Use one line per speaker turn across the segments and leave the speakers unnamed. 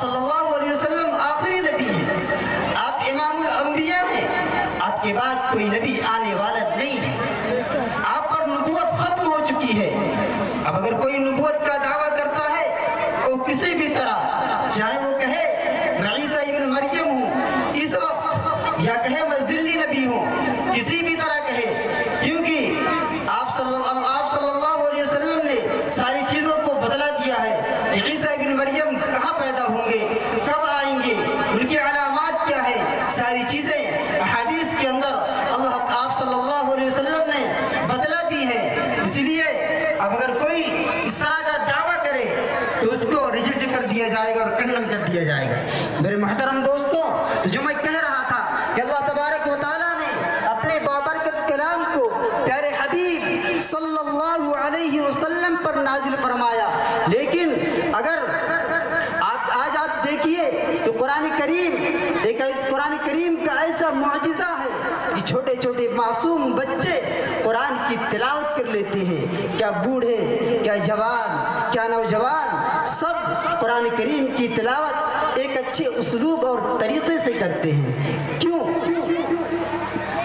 صلی اللہ علیہ وسلم آخری نبی ہیں، آپ امام الانبیاء ہیں، آپ کے بعد کوئی نبی آنے والا نہیں ہے، آپ پر نبوت ختم ہو چکی ہے۔ اب اگر کوئی نبوت کا دعویٰ کرتا ہے تو کسی بھی طرح، چاہے وہ کہے میں عیسیٰ ابن مریم ہوں اس وقت، یا کہے میں ذلی نبی ہوں، کسی بھی طرح کہے، کیونکہ آپ صلی اللہ علیہ وسلم نے ساری چیزوں کو بدلا دیا ہے کہ عیسیٰ ابن مریم کہاں پیدا ہوں گے، کب آئیں گے، ان کی علامات کیا ہے، ساری چیزیں احادیث کے اندر آپ صلی اللہ علیہ وسلم نے بدلا دی ہے۔ اس لیے اب اگر کوئی اس طرح کا دعویٰ کرے تو اس کو ریجیکٹ کر دیا جائے گا اور کنڈم کر دیا جائے گا۔ میرے محترم دوستوں، تو جو میں کہہ رہا تھا کہ اللہ تبارک و تعالیٰ نے اپنے بابرکت کلام کو پیارے حبیب صلی اللہ علیہ وسلم پر نازل فرمایا، لیکن اگر آج آپ دیکھیے تو قرآن کریم کا ایسا معجزہ ہے کہ چھوٹے چھوٹے معصوم بچے قرآن کی تلاوت کر لیتے ہیں، کیا بوڑھے، کیا جوان، کیا نوجوان، سب قرآن کریم کی تلاوت ایک اچھے اسلوب اور طریقے سے کرتے ہیں۔ کیوں؟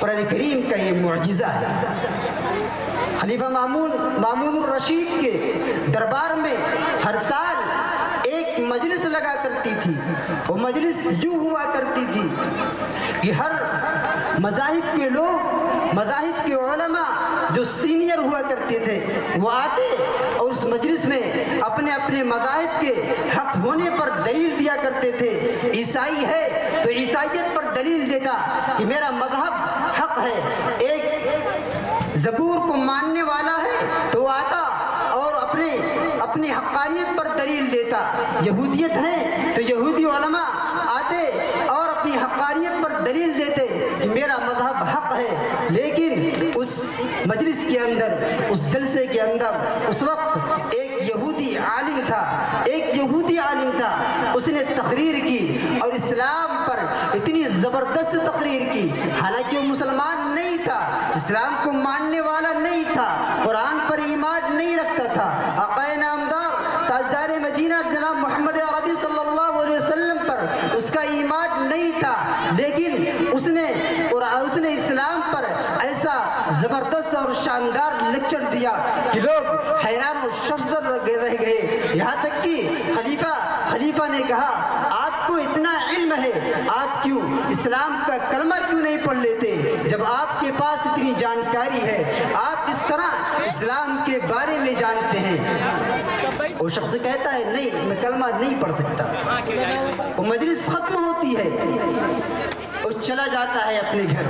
قرآن کریم کا یہ معجزہ ہے۔ خلیفہ مامون الرشید کے دربار میں ہر سال ایک مجلس لگا کرتی تھی، وہ مجلس یوں ہوا کرتی تھی کہ ہر مذاہب کے لوگ، مذاہب کے علماء جو سینئر ہوا کرتے تھے وہ آتے اور اس مجلس میں اپنے اپنے مذاہب کے حق ہونے پر دلیل دیا کرتے تھے۔ عیسائی ہے تو عیسائیت پر دلیل دیتا کہ میرا مذہب حق ہے، ایک زبور کو ماننے والا ہے تو وہ آتا اور اپنی حقانیت پر دلیل دیتا۔ یہودیت ہے تو یہودی علماء آتے اور اپنی حقانیت پر دلیل دیتے کہ میرا مذہب حق ہے۔ لیکن اس مجلس کے اندر، اس جلسے کے اندر اس وقت ایک یہودی عالم تھا، اس نے تقریر کی اور اسلام پر اتنی زبردست تقریر کی، حالانکہ وہ مسلمان نہیں تھا، اسلام کو ماننے والا نہیں تھا، قرآن پر ایمان نہیں رکھتا تھا، آقا نامدار تاجدار مدینہ جناب محمد عربی صلی اللہ علیہ وسلم پر اس کا ایمان نہیں تھا، لیکن اس نے اسلام پر ایسا زبردست اور شاندار لیکچر دیا کہ لوگ حیران اور شرمندہ رہ گئے۔ یہاں تک کہ خلیفہ نے کہا آپ کو اتنا علم ہے، آپ کیوں اسلام کا کلمہ کیوں نہیں پڑھ لیتے جب آپ کے پاس اتنی جانکاری ہے، آپ اس طرح اسلام کے بارے میں جانتے ہیں۔ وہ شخص کہتا ہے نہیں، میں کلمہ نہیں پڑھ سکتا۔ وہ مجلس ختم ہوتی ہے اور چلا جاتا ہے اپنے گھر۔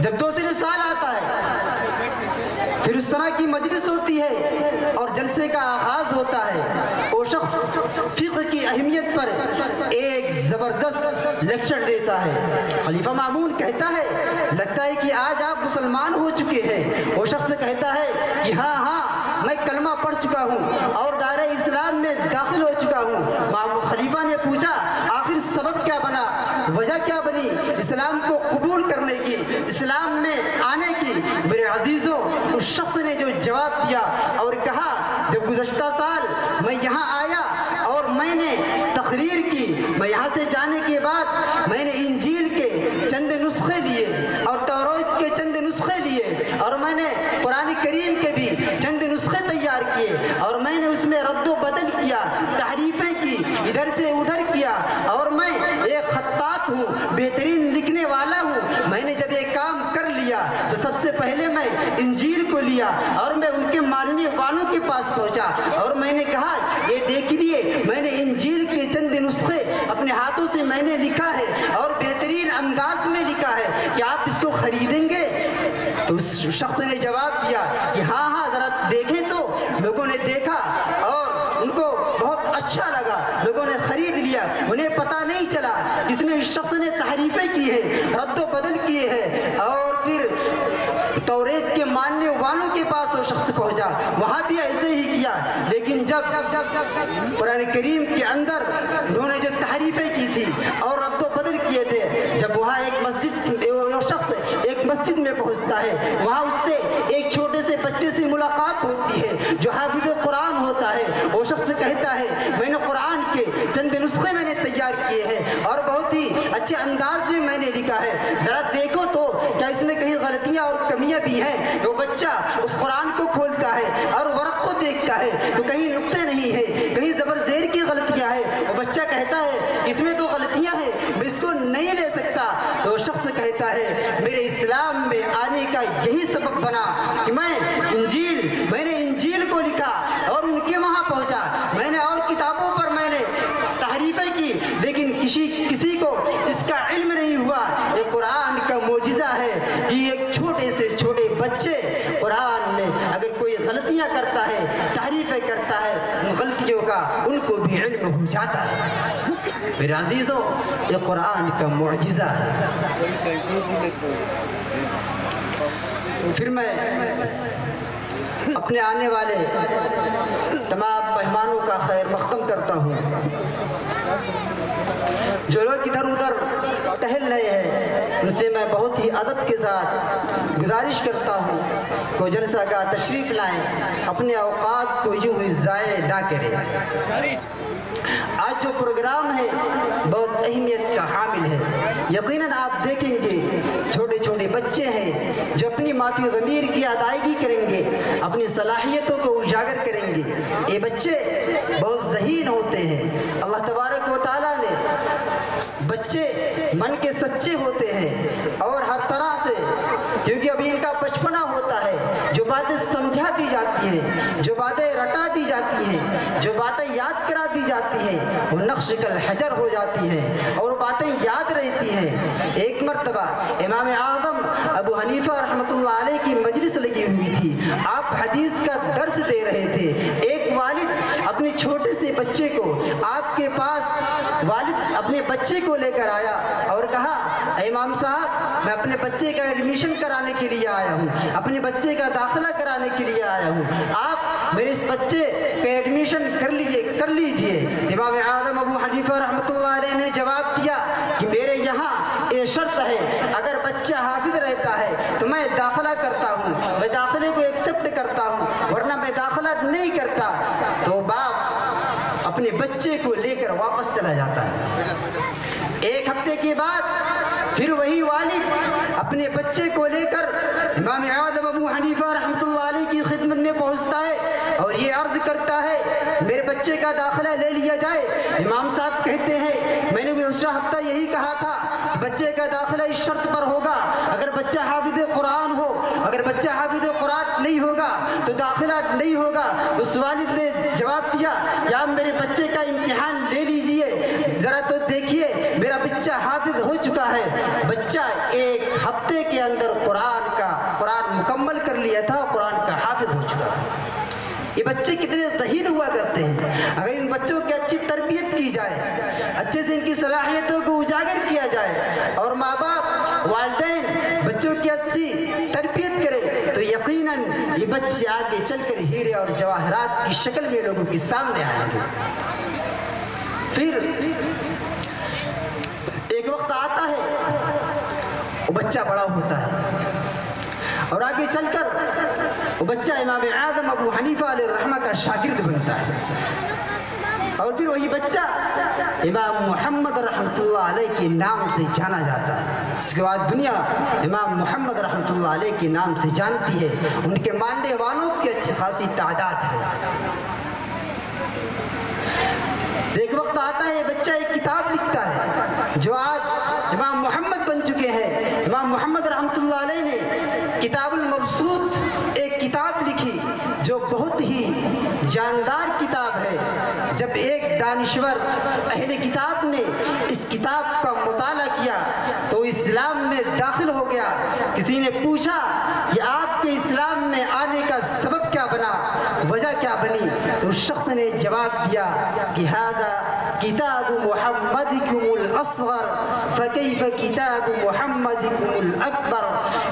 جب دوسرے سال آتا ہے پھر اس طرح کی مجلس ہوتی ہے اور جلسے کا آغاز ہوتا ہے، وہ شخص فقہ کی اہمیت پر ایک زبردست لیکچر دیتا ہے۔ خلیفہ مامون کہتا ہے لگتا ہے کہ آج آپ مسلمان ہو چکے ہیں۔ وہ شخص کہتا ہے کہ ہاں میں کلمہ پڑھ چکا ہوں اور دائرہ اسلام میں داخل ہو چکا ہوں۔ خلیفہ نے پوچھا آخر سبب کیا بنا، وجہ کیا بنی اسلام کو قبول کرنے کی، اسلام میں آنے کی؟ میرے عزیزوں، اس شخص نے جو جواب دیا اور کہا جب گزشتہ سال میں یہاں آیا اور میں نے تقریر کی، میں یہاں سے جانے کے بعد میں نے انجیل کے چند نسخے لیے اور توراۃ کے چند نسخے لیے اور میں نے قرآن کریم کے بھی چند نسخے تیار کیے اور میں نے اس میں رد و بدل کیا، تحریفیں کی، ادھر سے ادھر کیا، اور میں ایک خطاط ہوں، بہترین لکھنے والا ہوں۔ میں نے جب یہ کام کر لیا تو سب سے پہلے میں انجیل کو لیا اور میں ان کے ماننے والوں کے پاس پہنچا اور میں نے کہا یہ دیکھیے میں نے انجیل کے چند نسخے اپنے ہاتھوں سے میں نے لکھا ہے اور بہترین انداز میں لکھا ہے، کیا آپ اس کو خریدیں گے؟ تو اس شخص نے جواب دیا کہ ہاں ذرا دیکھیں۔ تو لوگوں نے دیکھا اور ان کو بہت اچھا لگا، لوگوں نے خرید لیا۔ انہیں پتہ نہیں چلا اس میں اس شخص نے تحریفیں کی ہے، رد و بدل کیے ہیں، اور پھر توریت کے ماننے والوں کے پاس وہ شخص پہنچا، وہاں بھی ایسے ہی کیا۔ لیکن جب قرآن کریم کے اندر انہوں نے جو تحریفیں کی تھی اور رد و بدل کیے تھے، جب وہاں ایک مسجد میں پہنچتا ہے، وہاں اس سے ایک چھوٹے سے بچے سے ملاقات ہوتی ہے جو حافظ قرآن ہوتا ہے۔ وہ شخص کہتا ہے میں نے قرآن غلطیاں اور کمیاں بھی ہیں. وہ بچہ اس قرآن کو کھولتا ہے اور ورق کو دیکھتا ہے تو کہیں نقطے نہیں ہے, کہیں زبر زیر کی غلطیاں ہیں. وہ بچہ کہتا ہے اس میں تو غلطیاں ہیں, میں اس کو نہیں لے سکتا. تو وہ شخص کہتا ہے میرے اسلام میں آنے کا یہی سبب بنا کہ میں نے انجیل کو لکھا اور ان کے وہاں پہنچا. میں نے اور کتابوں پر میں نے تحریفیں کی, لیکن کسی کو اس کا علم نہیں ہوا. یہ قرآن کا معجزہ ہے کہ ایک چھوٹے سے چھوٹے بچے قرآن میں اگر کوئی غلطیاں کرتا ہے, تحریفیں کرتا ہے, ان غلطیوں کا ان کو بھی علم ہو جاتا ہے. میرے عزیزوں, یہ قرآن کا معجزہ ہے. پھر میں اپنے آنے والے تمام مہمانوں کا خیر مقدم کرتا ہوں. جو لوگ ادھر ادھر ٹہل رہے ہیں ان سے میں بہت ہی ادب کے ساتھ گزارش کرتا ہوں کہ جلسہ کا تشریف لائیں, اپنے اوقات کو یوں ہی ضائع نہ کریں. آج جو پروگرام ہے بہت اہمیت کا حامل ہے. یقیناً آپ دیکھیں گے چھوٹے چھوٹے بچے ہیں جو اپنی معافی ضمیر کی ادائیگی کریں گے, اپنی صلاحیتوں کو اجاگر کریں گے. یہ بچے بہت ذہین ہوتے ہیں. اللہ تبارک و تعالیٰ نے بچے من کے سچے ہوتے ہیں اور ہر طرح سے, کیونکہ ابھی ان کا بچپنا ہوتا ہے, جو باتیں سمجھا دی جاتی ہیں, جو باتیں رٹا دی جاتی ہیں, جو باتیں یاد کرا دی جاتی ہیں وہ نقش کل حجر ہو جاتی ہیں اور باتیں یاد رہتی ہیں. ایک مرتبہ امام اعظم ابو حنیفہ رحمۃ اللہ علیہ کی مجلس لگی ہوئی تھی. آپ حدیث کا درس دے رہے تھے. ایک والد اپنے چھوٹے سے بچے کو آپ کے پاس اپنے بچے کو لے کر آیا اور کہا امام صاحب میں اپنے بچے کا ایڈمیشن کرانے کے لیے آیا ہوں, اپنے بچے کا داخلہ کرانے کے لیے آیا ہوں, آپ میرے اس بچے کا ایڈمیشن کر لیجئے. امام اعظم ابو حنیفہ رحمۃ اللہ علیہ نے جواب دیا کہ میرے یہاں یہ شرط ہے, اگر بچہ حافظ رہتا ہے تو میں داخلہ کرتا ہوں, میں داخلے کو ایکسپٹ کرتا ہوں, ورنہ میں داخلہ نہیں کرتا. تو باپ اپنے بچے کو لے کر واپس چلا جاتا ہے. ایک ہفتے کے بعد پھر وہی والد اپنے بچے کو لے کر امام اعظم ابو حنیفہ رحمۃ اللہ علیہ کی خدمت میں پہنچتا ہے اور یہ عرض کرتا ہے میرے بچے کا داخلہ لے لیا جائے. امام صاحب کہتے ہیں میں نے دوسرا ہفتہ یہی کہا تھا, بچے کا داخلہ اس شرط پر ہوگا اگر بچہ حافظ قرآن ہو, اگر بچہ حافظ قرآن نہیں ہوگا تو داخلہ نہیں ہوگا. اس والد نے جواب دیا کہ آپ میرے بچے کا امتحان لے لیجئے, ذرا تو دیکھیے میرا بچہ حافظ ہو چکا ہے. بچہ ایک ہفتے کے اندر قرآن مکمل کر لیا تھا, قرآن کا حافظ ہو چکا ہے. یہ بچے کتنے ذہین ہوا کرتے ہیں. اگر ان بچوں کی اچھی تربیت کی جائے, اچھے سے ان کی صلاحیتوں کو اجاگر کیا جائے اور ماں باپ والدین بچوں کی اچھی تربیت کرے تو یقیناً یہ بچے آگے چل کر ہیرے اور جواہرات کی شکل میں لوگوں کے سامنے آئیں گے. پھر ایک وقت آتا ہے وہ بچہ بڑا ہوتا ہے اور آگے چل کر وہ بچہ امام اعظم ابو حنیفہ علیہ الرحمہ کا شاگرد بنتا ہے اور پھر وہی بچہ امام محمد رحمۃ اللہ علیہ کے نام سے جانا جاتا ہے. اس کے بعد دنیا امام محمد رحمۃ اللہ علیہ کے نام سے جانتی ہے, ان کے ماننے والوں کی اچھی خاصی تعداد ہے. ایک وقت آتا ہے بچہ ایک کتاب لکھتا ہے جو آج امام محمد بن چکے ہیں. امام محمد رحمۃ اللہ علیہ نے کتاب المبسوط ایک کتاب لکھی جو بہت ہی جاندار کتاب ہے. جب ایک دانشور اہل کتاب نے اس کتاب کا مطالعہ کیا تو اسلام میں داخل ہو گیا. کسی نے پوچھا کہ آپ کے اسلام میں آنے کا سبب کیا بنا, وجہ کیا بنی, تو اس شخص نے جواب دیا کہ هذا کتاب محمدکم الاصغر فکیف کتاب محمدکم الاکبر.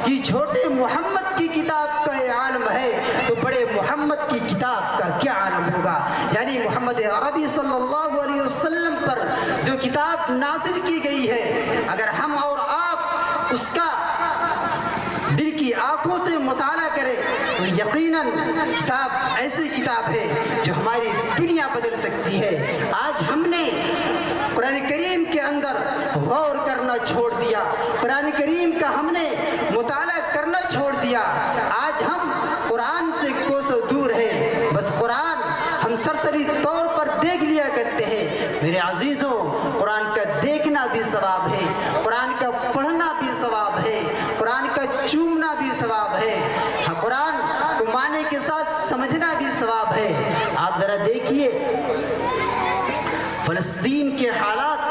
کہ چھوٹے محمد کی کتاب کا یہ عالم ہے تو بڑے محمد کی کتاب کا کیا عالم ہوگا. یعنی محمد عربی صلی اللہ علیہ وسلم پر جو کتاب نازل کی گئی ہے, اگر ہم اور آپ اس کا دل کی آنکھوں سے مطالعہ کریں تو یقیناً کتاب ایسی کتاب ہے جو ہماری دنیا بدل سکتی ہے. آج ہم نے قرآن کریم کے اندر غور کرنا چھوڑ دیا, قرآن کریم کا ہم نے مطالعہ کرنا چھوڑ دیا. آج ہم قرآن سے کوسوں دور ہیں. بس قرآن ہم سرسری طور پر دیکھ لیا کرتے ہیں. میرے عزیزوں، قرآن کا دیکھنا بھی ثواب ہے، قرآن کا پڑھنا بھی ثواب ہے، قرآن کا چومنا بھی ثواب ہے، قرآن کو معنی کے ساتھ سمجھنا بھی ثواب ہے. آپ ذرا دیکھیے فلسطین کے حالات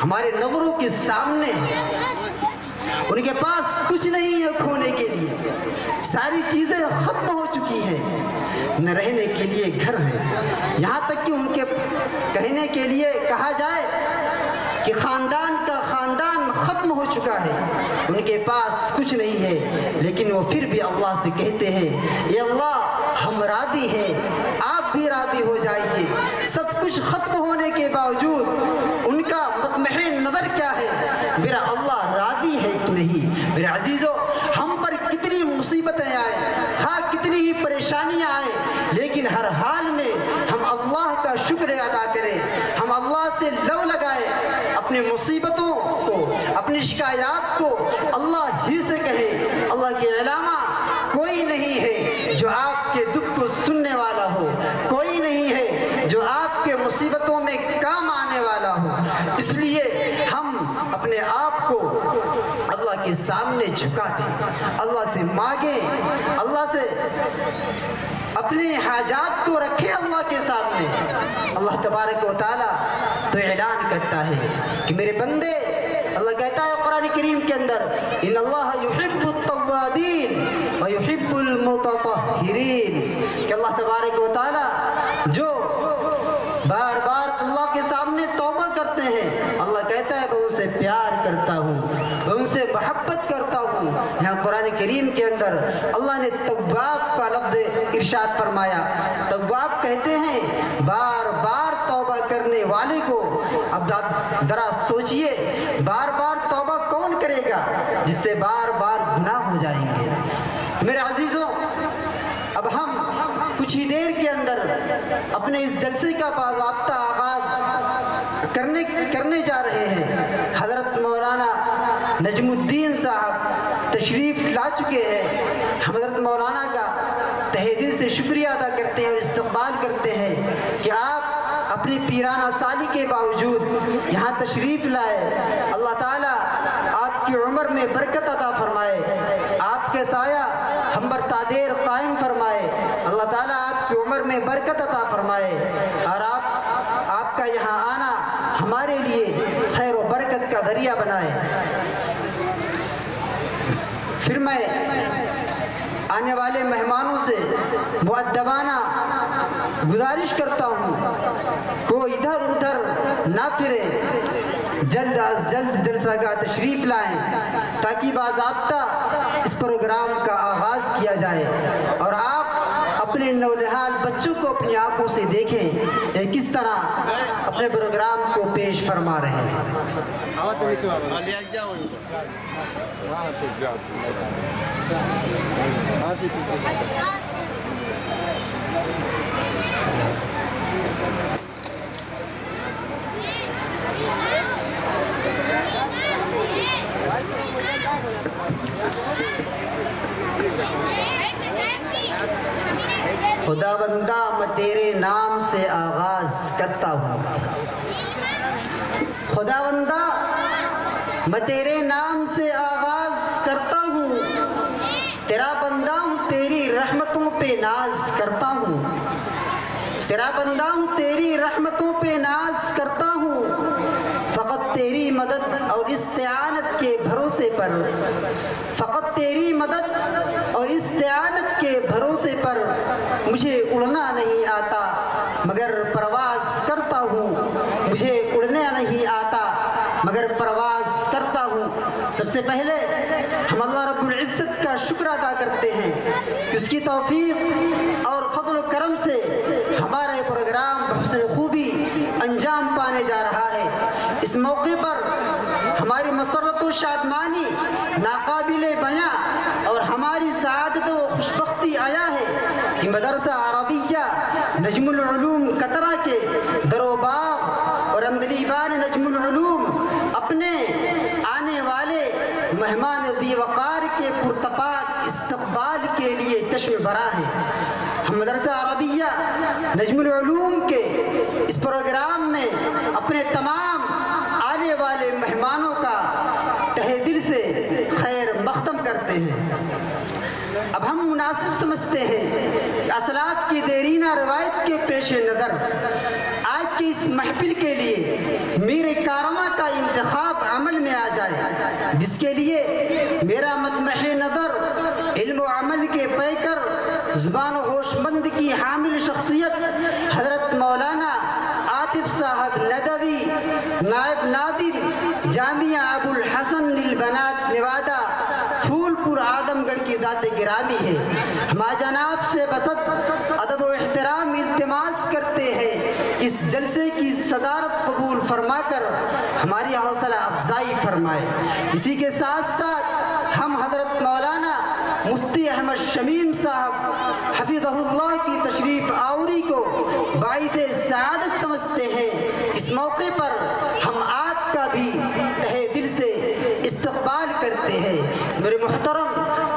ہمارے نظروں کے سامنے. ان کے پاس کچھ نہیں ہے کھونے کے لیے، ساری چیزیں ختم ہو چکی ہیں، نہ رہنے کے لیے گھر ہے. یہاں تک کہ ان کے کہنے کے لیے کہا جائے کہ خاندان کا خاندان ختم ہو چکا ہے، ان کے پاس کچھ نہیں ہے، لیکن وہ پھر بھی اللہ سے کہتے ہیں اے اللہ ہم راضی ہیں، آپ بھی راضی ہو جائیے. سب کچھ ختم ہونے کے باوجود ان کا مطمئن نظر کیا ہے؟ میرا اللہ راضی ہے کہ نہیں. میرے عزیزوں، ہم پر کتنی مصیبتیں آئیں، ہاں کتنی ہی پریشانیاں آئیں، لیکن ہر حال میں ہم اللہ کا شکر ادا کریں، ہم اللہ سے لو لگائیں، اپنی مصیبتوں کو، اپنی شکایات کو اللہ ہی سے کہیں. اللہ کے علاوہ کوئی نہیں ہے جو آپ کے دکھ کو سننے والا ہو، کوئی نہیں ہے جو آپ کے مصیبتوں میں کام آنے والا ہو. اس لیے ہم اپنے آپ کو اللہ کے سامنے جھکا دیں، اللہ سے مانگیں، اللہ سے اپنے حاجات کو رکھیں اللہ کے سامنے. اللہ تبارک و تعالیٰ تو اعلان کرتا ہے کہ میرے بندے، اللہ کہتا ہے قرآن کریم کے اندر ان اللہ یحب التوابین ویحب المتطہرین، کہ اللہ تبارک و تعالیٰ جو بار بار اللہ کے سامنے توبہ کرتے ہیں، اللہ کہتا ہے میں ان سے پیار کرتا ہوں، میں ان سے محبت کرتا ہوں. یہاں قرآن کریم کے اندر اللہ نے تواب کا لفظ ارشاد فرمایا. تواب کہتے ہیں بار بار توبہ کرنے والے کو. اب آپ ذرا سوچئے، بار بار توبہ کون کرے گا جس سے بار بار گناہ ہو جائیں گے. میرے عزیزوں، اب ہم کچھ ہی دیر کے اندر اپنے اس جلسے کا باضابطہ آغاز کرنے جا رہے ہیں. حضرت مولانا نجم الدین صاحب تشریف لا چکے ہیں. حضرت مولانا کا تہہ دل سے شکریہ ادا کرتے ہیں اور استقبال کرتے ہیں کہ آپ اپنی پیرانہ سالی کے باوجود یہاں تشریف لائے. اللہ تعالیٰ آپ کی عمر میں برکت عطا فرمائے، آپ کے سایہ ہم پر تادیر قائم فرمائے. اللہ تعالیٰ آپ کی عمر میں برکت عطا فرمائے اور آپ کا یہاں آنا ہمارے لیے خیر و برکت کا ذریعہ بنائے. پھر میں آنے والے مہمانوں سے مؤدبانہ گزارش کرتا ہوں کوئی ادھر ادھر نہ پھرے، جلد از جلد جلسہ کا تشریف لائیں تاکہ باضابطہ اس پروگرام کا آغاز کیا جائے اور آپ اپنے نونہال بچوں کو اپنی آنکھوں سے دیکھیں کہ کس طرح اپنے پروگرام کو پیش فرما رہے ہیں. خدا بندہ میں تیرے نام سے آغاز کرتا ہوں، خدا بندہ میں تیرے نام سے آغاز کرتا ہوں، تیرا بندہ ہوں تیری رحمتوں پہ ناز کرتا ہوں، تیرا بندہ ہوں تیری رحمتوں پہ ناز کرتا ہوں. فقط تیری مدد اور استعانت کے بھروسے پر، فقط تیری مدد اور استعانت کے بھروسے پر مجھے اڑنا نہیں آتا مگر پرواز کرتا ہوں، مجھے اڑنا نہیں آتا مگر پرواز کرتا ہوں. سب سے پہلے ہم اللہ رب العزت کا شکر ادا کرتے ہیں کہ اس کی توفیق اور فضل و کرم سے ہمارا یہ پروگرام بحسن خوبی انجام پانے جا رہا ہے. اس موقع پر ہماری مسرت و شادمانی ناقابل بیاں اور ہماری سعادت و خوشبختی آیا ہے کہ مدرسہ عربیہ نجم العلوم کٹرا کے در و باغ اور اندلیبان نجم العلوم اپنے آنے والے مہمان ذی وقار کے پرتپاک اقبال کے لیے چشم برا ہے۔ ہم مدرسہ عربیہ نجم العلوم کے اس پروگرام میں اپنے تمام آنے والے مہمانوں کا تہہ دل سے خیر مقدم کرتے ہیں۔ اب ہم مناسب سمجھتے ہیں کہ اسلاف کی دیرینہ روایت کے پیش نظر آج کی اس محفل کے لیے میر کارواں کا انتخاب عمل میں آ جائے، جس کے لیے میرا مطمح نظر علم و عمل کے پیکر، زبان و ہوش مند کی حامل شخصیت حضرت مولانا عاطف صاحب ندوی، نائب نادر جامعہ ابو الحسن للبنات نوادہ پھول پور آدم گڑھ کی ذات گرامی ہے۔ ہم جناب سے بسط ادب و احترام التماس کرتے ہیں کہ اس جلسے کی صدارت قبول فرما کر ہماری حوصلہ افزائی فرمائے۔ اسی کے ساتھ ساتھ ہم حضرت مولانا مفتی احمد شمیم صاحب حفظہ اللہ کی تشریف آوری کو باعث سعادت سمجھتے ہیں۔ اس موقع پر ہم آپ کا بھی تہہ دل سے استقبال کرتے ہیں۔ میرے محترم،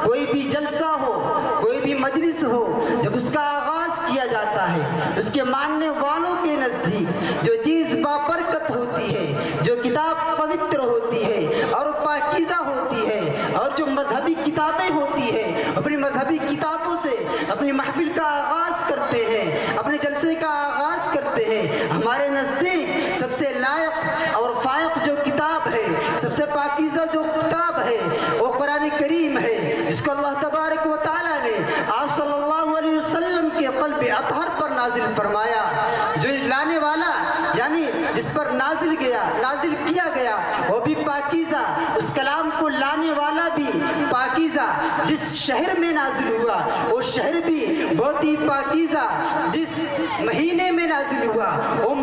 کوئی بھی جلسہ ہو، کوئی بھی مجلس ہو، جب اس کا آغاز کیا جاتا ہے، اس کے ماننے والوں کے نزدیک جو چیز بابرکت ہوتی ہے، جو کتاب پوتر ہوتی ہے اور پاکیزہ ہوتی ہے، اور جو مذہبی کتابیں ہوتی ہیں، اپنی مذہبی کتابوں سے اپنی محفل کا آغاز کرتے ہیں، اپنے جلسے کا آغاز کرتے ہیں۔ ہمارے نزدیک سب سے لائق اور فائق جو کتاب ہے، سب سے پاکیزہ جو کتاب ہے، وہ قرآن کریم ہے، جس کو اللہ تبارک و تعالیٰ نے آپ صلی اللہ علیہ وسلم کے قلب اطہر پر نازل فرمایا۔ جو لانے والا یعنی جس پر نازل کیا گیا وہ بھی پاکیزہ، اس کلام کو لانے والا بھی پاکیزہ، جس شہر میں نازل ہوا وہ شہر بھی بہت ہی پاکیزہ، جس مہینے میں نازل ہوا وہ